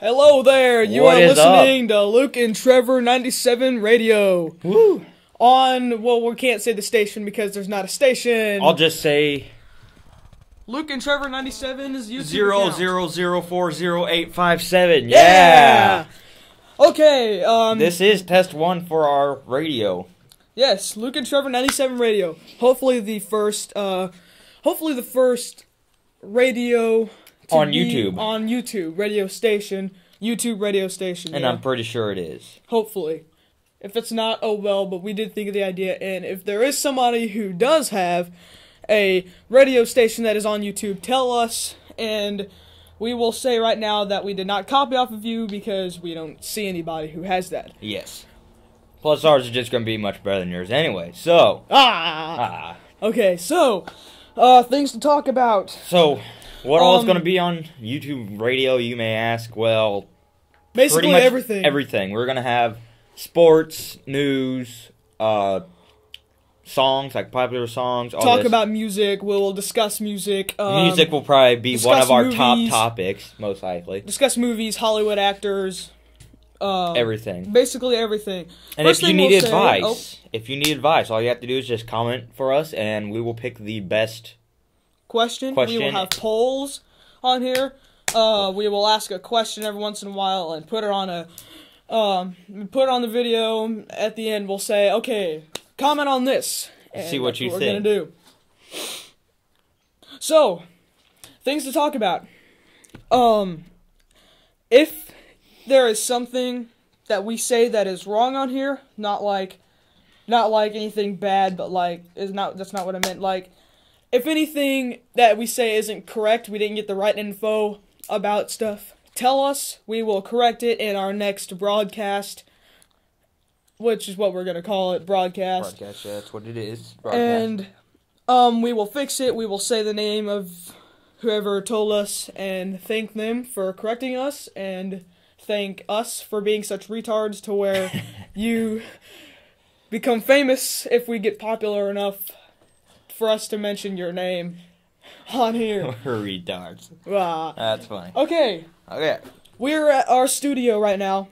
Hello there, you What are is listening to LukeandTrevor97 RADIO. Woo! We can't say the station because there's not a station. I'll just say LukeandTrevor97 is YouTube account. 000400857. Yeah! Okay, This is test 1 for our radio. yes, LukeandTrevor97 RADIO. Hopefully the first radio On YouTube. On YouTube radio station. And yeah. I'm pretty sure it is. Hopefully. If it's not, oh well, but we did think of the idea, and if there is somebody who does have a radio station that is on YouTube, tell us, and we will say right now that we did not copy off of you because we don't see anybody who has that. Yes. Plus ours is just going to be much better than yours anyway, so... Okay, so, things to talk about. So, what all is going to be on YouTube radio, you may ask? Well... Basically pretty much everything. Everything. We're going to have sports, news, songs, like popular songs. All Talk this. about music. We'll discuss music. Music will probably be one of our top movies. topics, most likely. Discuss movies, Hollywood actors. Everything. Basically everything. And First if you thing need we'll advice, all you have to do is just comment for us, and we will pick the best question. We will have polls on here. We will ask a question every once in a while and put it on the video. At the end, we'll say, okay, comment on this. And see what you we're think. We're gonna do. So, things to talk about. If there is something that we say that is wrong on here, not like anything bad, but that's not what I meant. Like, if anything that we say isn't correct, we didn't get the right info about stuff, tell us. We will correct it in our next broadcast, which is what we're going to call it, broadcast. Broadcast, yeah, that's what it is. Broadcast. And we will fix it. We will say the name of whoever told us and thank them for correcting us and thank us for being such retards to where you become famous if we get popular enough for us to mention your name on here. We're retards. That's funny. Okay. We're at our studio right now.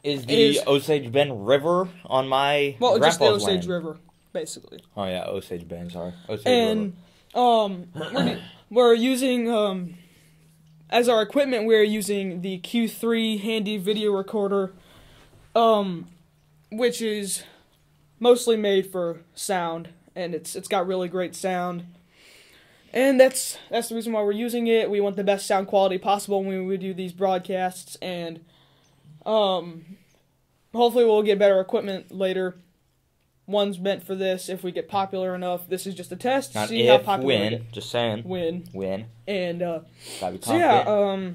Is the Osage Bend River on my just the grandpa's Osage land? River, basically. Oh yeah, Osage Bend, sorry. Osage And we're using as our equipment, we're using the Q3 handy video recorder, which is mostly made for sound, and it's got really great sound. And that's the reason why we're using it. We want the best sound quality possible when we do these broadcasts, and hopefully we'll get better equipment later. One's meant for this if we get popular enough. This is just a test to see how popular we get. Just saying. Win. And gotta be confident. so yeah,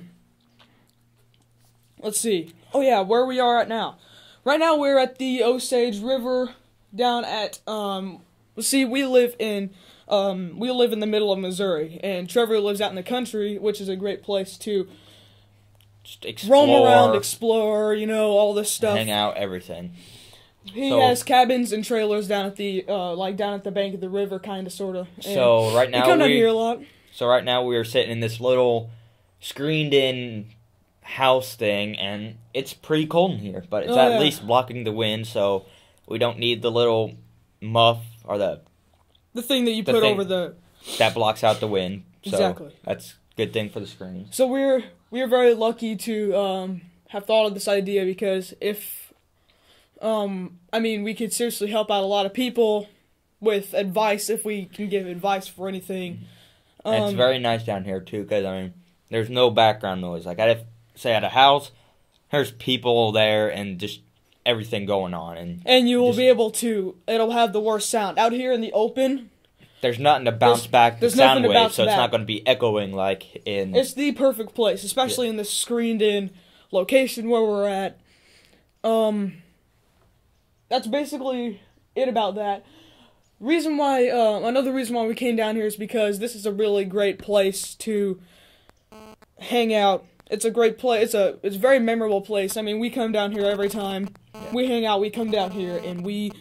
let's see. Oh yeah, where we are at now. Right now we're at the Osage River down at we live in the middle of Missouri, and Trevor lives out in the country, which is a great place to just explore, roam around, explore, all this stuff. Hang out, everything. He has cabins and trailers down at the down at the bank of the river, kind of, sort of. So right now we come down here a lot. So right now we are sitting in this little screened-in house thing, and it's pretty cold in here, but it's at least blocking the wind, so we don't need the little muff or the thing that you put over that blocks out the wind. So exactly. That's a good thing for the screen. So we're very lucky to have thought of this idea, because if we could seriously help out a lot of people with advice if we can give advice for anything. And it's very nice down here too, because there's no background noise. Like at a house, there's people there and just everything going on, and you will be able to. It'll have the worst sound out here in the open. There's nothing to bounce back the sound waves, so it's not going to be echoing like in. It's the perfect place, especially in this screened-in location where we're at. That's basically it about that. Another reason why we came down here is because this is a really great place to hang out. It's a great place. It's a very memorable place. We come down here every time we hang out. We come down here and we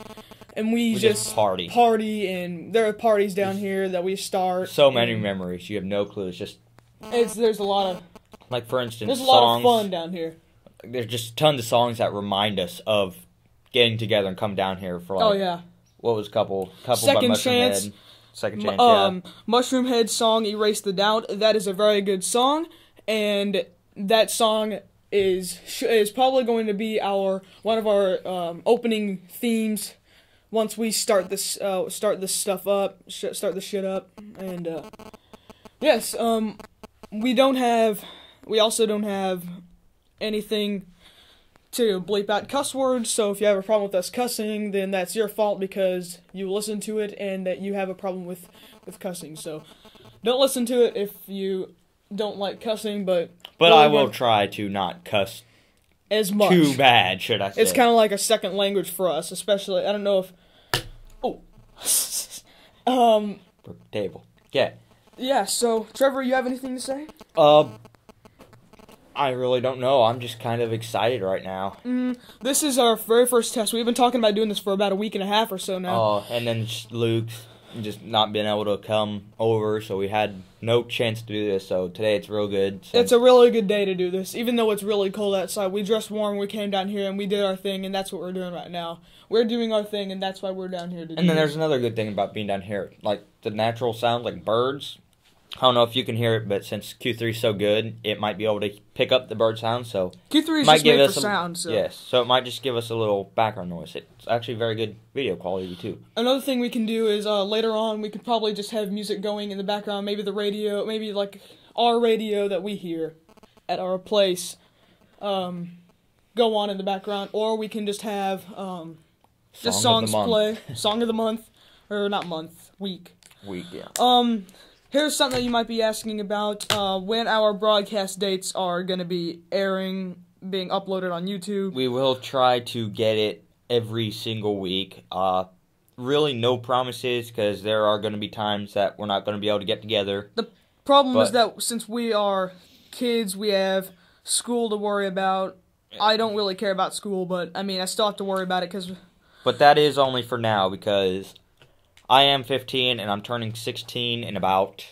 just party, and there are parties down here that we start. So many memories. You have no clue. There's a Like, for instance, there's a songs, lot of fun down here. There's just tons of songs that remind us of getting together and come down here for, like, oh, yeah. What was couple Second by Chance. Second Chance, yeah. Mushroom Head's song, Erase the Doubt. That is a very good song, and that song is probably going to be one of our opening themes once we start this stuff up, start the shit up, and yes, we also don't have anything to bleep out cuss words, so if you have a problem with us cussing, then that's your fault because you listen to it and that you have a problem with cussing, so don't listen to it if you don't like cussing, but I will try to not cuss as much. Too bad, should I say. It's kind of like a second language for us, especially, I don't know if... Oh. Table. Yeah. Yeah, so, Trevor, you have anything to say? I really don't know. I'm just kind of excited right now. This is our very first test. We've been talking about doing this for about a week and a half or so now. Oh, and then Luke just not being able to come over, so we had no chance to do this, so today it's real good. It's a really good day to do this, even though it's really cold outside. We dressed warm, we came down here, and we did our thing, and that's what we're doing right now. We're doing our thing, and that's why we're down here today. And then there's another good thing about being down here. Like, the natural sounds, like birds. I don't know if you can hear it, but since Q3 is so good, it might be able to pick up the bird sound, so... Q3 is just made for sound, so... Yes, so it might just give us a little background noise. It's actually very good video quality, too. Another thing we can do is, later on, we could probably just have music going in the background, maybe the radio, maybe, like, our radio that we hear at our place, go on in the background, or we can just have, just songs play. Song of the month, or not month, week. Week, yeah. Here's something that you might be asking about, when our broadcast dates are going to be being uploaded on YouTube. We will try to get it every single week. Really no promises, because there are going to be times that we're not going to be able to get together. The problem is that since we are kids, we have school to worry about. I don't really care about school, but, I mean, I still have to worry about it, because... But that is only for now, because... I am 15, and I'm turning 16 in about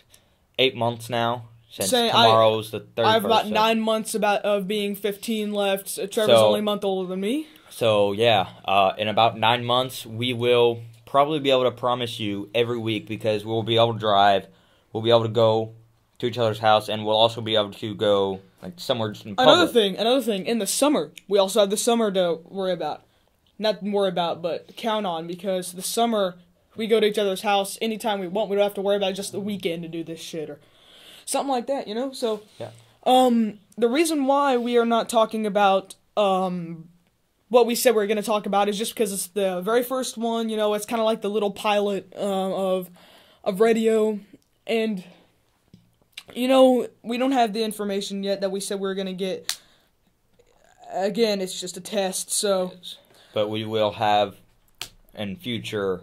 8 months now, since tomorrow's the 31st. I have about 9 months of being 15 left. Trevor's only a month older than me. So, yeah, in about 9 months, we will probably be able to promise you every week, because we'll be able to drive, we'll be able to go to each other's house, and we'll also be able to go like somewhere just in public. Another thing, in the summer, we also have the summer to worry about. Not worry about, but count on, because the summer... We go to each other's house anytime we want. We don't have to worry about just the weekend to do this shit or something like that, you know? So, yeah. The reason why we are not talking about, what we said we were going to talk about is just because it's the very first one, you know, it's kind of like the little pilot, of radio, and, you know, we don't have the information yet that we said we were going to get. Again, it's just a test, so. But we will have, in future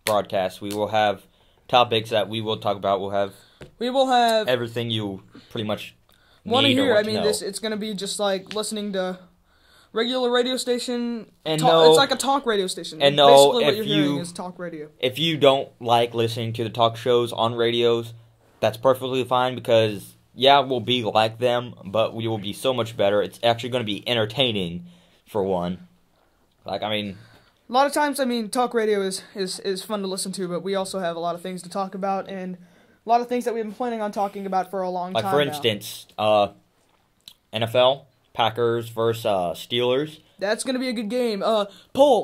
broadcasts, we will have topics that we will talk about. We will have everything you pretty much want to hear. I mean, it's going to be just like listening to regular radio station. And it's like a talk radio station. And basically what you're hearing is talk radio. If you don't like listening to the talk shows on radios, that's perfectly fine, because yeah, we'll be like them, but we will be so much better. It's actually going to be entertaining, for one. Like, I mean... A lot of times, I mean, talk radio is fun to listen to, but we also have a lot of things to talk about, and a lot of things that we've been planning on talking about for a long time now. Like, for instance, NFL, Packers versus Steelers. That's going to be a good game.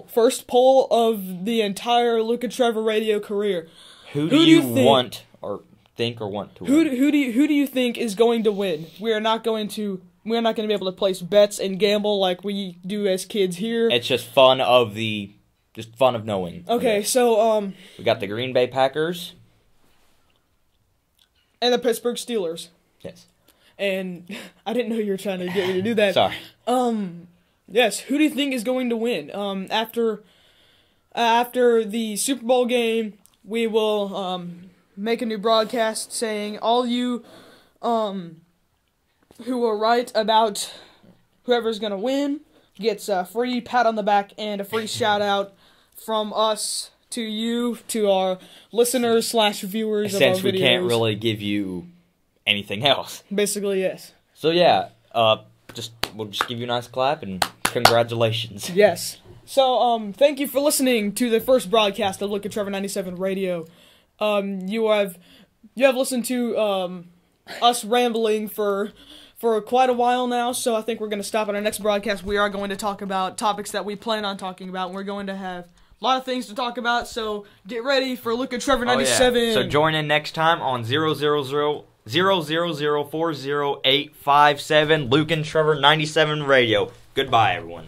First poll of the entire Luke and Trevor radio career. Who do you want or think or want to win? Who do you think is going to win? We're not going to be able to place bets and gamble like we do as kids here. It's just fun of knowing. Okay, so we got the Green Bay Packers and the Pittsburgh Steelers. Yes. And I didn't know you were trying to get me to do that. Sorry. Yes, who do you think is going to win? After the Super Bowl game, we will make a new broadcast saying all you who are right about whoever's going to win gets a free pat on the back and a free shout-out from us to you, to our listeners/viewers of our videos. Since we can't really give you anything else. Basically, yes. So yeah, we'll just give you a nice clap and congratulations. Yes. So thank you for listening to the first broadcast of LukeandTrevor97 RADIO. You have listened to us rambling for quite a while now, so I think we're going to stop. On our next broadcast, we are going to talk about topics that we plan on talking about, and we're going to have a lot of things to talk about, so get ready for LukeandTrevor97. So join in next time on 000400857 Luke and Trevor 97 Radio. Goodbye, everyone.